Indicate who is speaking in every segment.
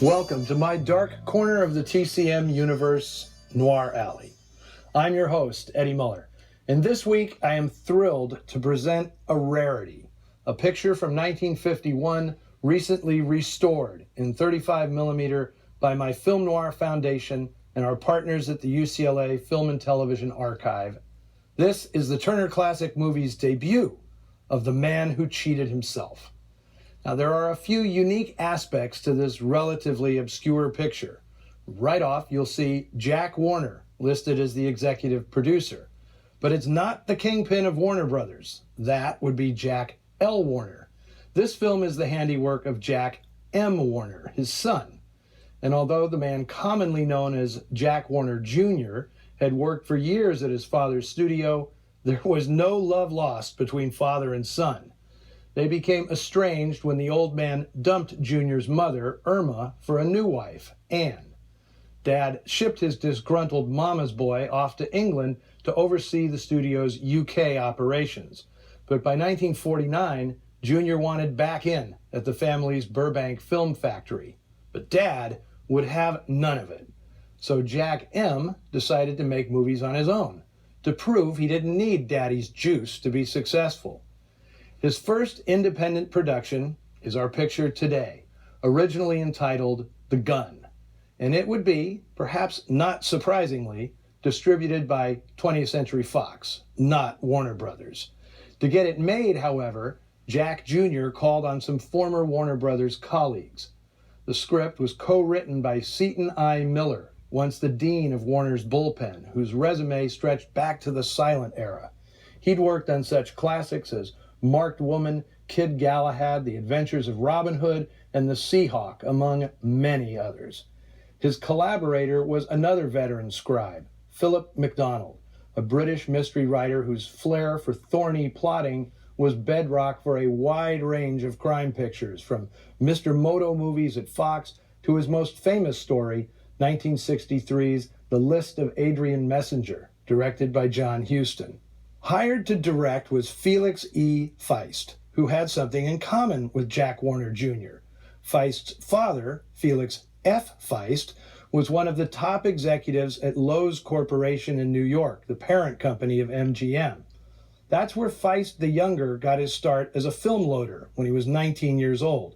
Speaker 1: Welcome to my dark corner of the TCM universe, Noir Alley. I'm your host, Eddie Muller, and this week I am thrilled to present a rarity, a picture from 1951 recently restored in 35mm by my Film Noir Foundation and our partners at the UCLA Film and Television Archive. This is the Turner Classic Movies debut of The Man Who Cheated Himself. Now, there are a few unique aspects to this relatively obscure picture. Right off, you'll see Jack Warner listed as the executive producer. But it's not the kingpin of Warner Brothers. That would be Jack L. Warner. This film is the handiwork of Jack M. Warner, his son. And although the man commonly known as Jack Warner Jr. had worked for years at his father's studio, there was no love lost between father and son. They became estranged when the old man dumped Junior's mother, Irma, for a new wife, Anne. Dad shipped his disgruntled mama's boy off to England to oversee the studio's UK operations. But by 1949, Junior wanted back in at the family's Burbank film factory. But Dad would have none of it. So Jack M. decided to make movies on his own, to prove he didn't need Daddy's juice to be successful. His first independent production is our picture today, originally entitled The Gun, and it would be, perhaps not surprisingly, distributed by 20th Century Fox, not Warner Brothers. To get it made, however, Jack Jr. called on some former Warner Brothers colleagues. The script was co-written by Seton I. Miller, once the dean of Warner's bullpen, whose resume stretched back to the silent era. He'd worked on such classics as Marked Woman, Kid Galahad, The Adventures of Robin Hood, and The Seahawk, among many others. His collaborator was another veteran scribe, Philip MacDonald, a British mystery writer whose flair for thorny plotting was bedrock for a wide range of crime pictures, from Mr. Moto movies at Fox to his most famous story, 1963's The List of Adrian Messenger, directed by John Huston. Hired to direct was Felix E. Feist, who had something in common with Jack Warner Jr. Feist's father, Felix F. Feist, was one of the top executives at Lowe's Corporation in New York, the parent company of MGM. That's where Feist the Younger got his start as a film loader when he was 19 years old.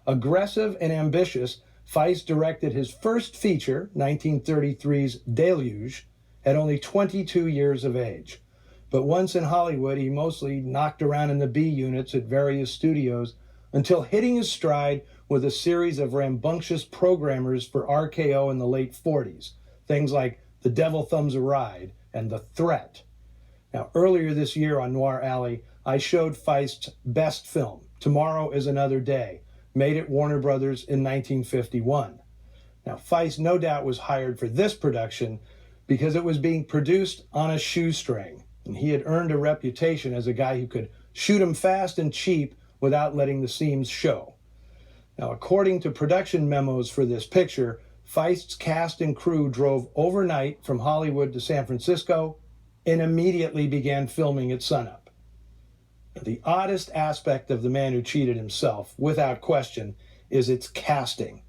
Speaker 1: Aggressive and ambitious, Feist directed his first feature, 1933's Deluge, at only 22 years of age. But once in Hollywood, he mostly knocked around in the B units at various studios until hitting his stride with a series of rambunctious programmers for RKO in the late 40s, things like The Devil Thumbs a Ride and The Threat. Now, earlier this year on Noir Alley, I showed Feist's best film, Tomorrow is Another Day, made at Warner Brothers in 1951. Now, Feist no doubt was hired for this production because it was being produced on a shoestring, and he had earned a reputation as a guy who could shoot 'em fast and cheap without letting the seams show. Now, according to production memos for this picture, Feist's cast and crew drove overnight from Hollywood to San Francisco and immediately began filming at sunup. The oddest aspect of The Man Who Cheated Himself, without question, is its casting.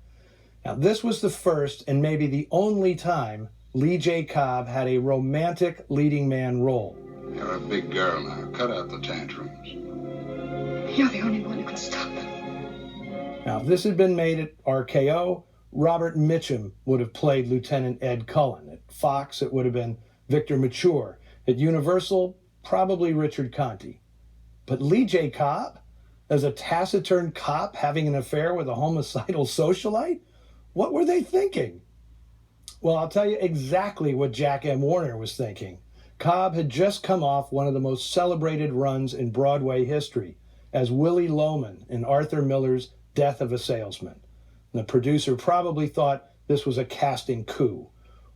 Speaker 1: Now, this was the first and maybe the only time Lee J. Cobb had a romantic leading man role.
Speaker 2: You're a big girl now. Cut out the tantrums.
Speaker 3: You're the only one who can stop them.
Speaker 1: Now, if this had been made at RKO, Robert Mitchum would have played Lieutenant Ed Cullen. At Fox, it would have been Victor Mature. At Universal, probably Richard Conte. But Lee J. Cobb, as a taciturn cop having an affair with a homicidal socialite? What were they thinking? Well, I'll tell you exactly what Jack M. Warner was thinking. Cobb had just come off one of the most celebrated runs in Broadway history as Willie Loman in Arthur Miller's Death of a Salesman. And the producer probably thought this was a casting coup,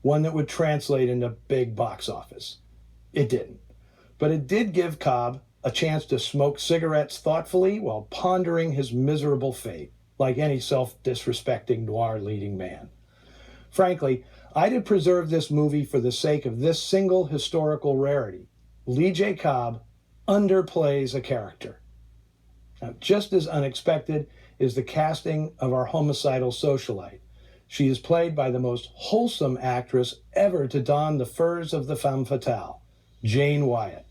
Speaker 1: one that would translate into big box office. It didn't. But it did give Cobb a chance to smoke cigarettes thoughtfully while pondering his miserable fate, like any self-disrespecting noir leading man. Frankly, I'd have preserved this movie for the sake of this single historical rarity. Lee J. Cobb underplays a character. Now, just as unexpected is the casting of our homicidal socialite. She is played by the most wholesome actress ever to don the furs of the femme fatale, Jane Wyatt.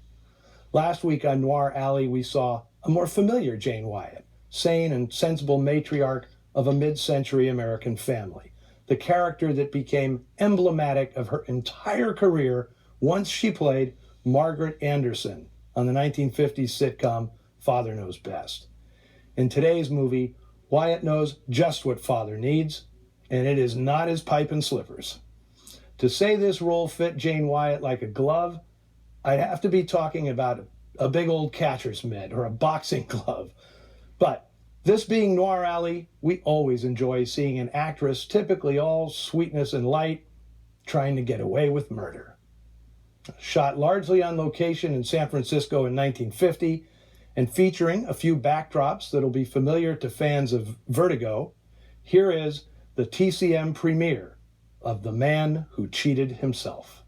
Speaker 1: Last week on Noir Alley, we saw a more familiar Jane Wyatt, sane and sensible matriarch of a mid-century American family, the character that became emblematic of her entire career once she played Margaret Anderson on the 1950s sitcom Father Knows Best. In today's movie, Wyatt knows just what father needs, and it is not his pipe and slippers. To say this role fit Jane Wyatt like a glove, I'd have to be talking about a big old catcher's mitt or a boxing glove. But this being Noir Alley, we always enjoy seeing an actress, typically all sweetness and light, trying to get away with murder. Shot largely on location in San Francisco in 1950 and featuring a few backdrops that'll be familiar to fans of Vertigo, here is the TCM premiere of The Man Who Cheated Himself.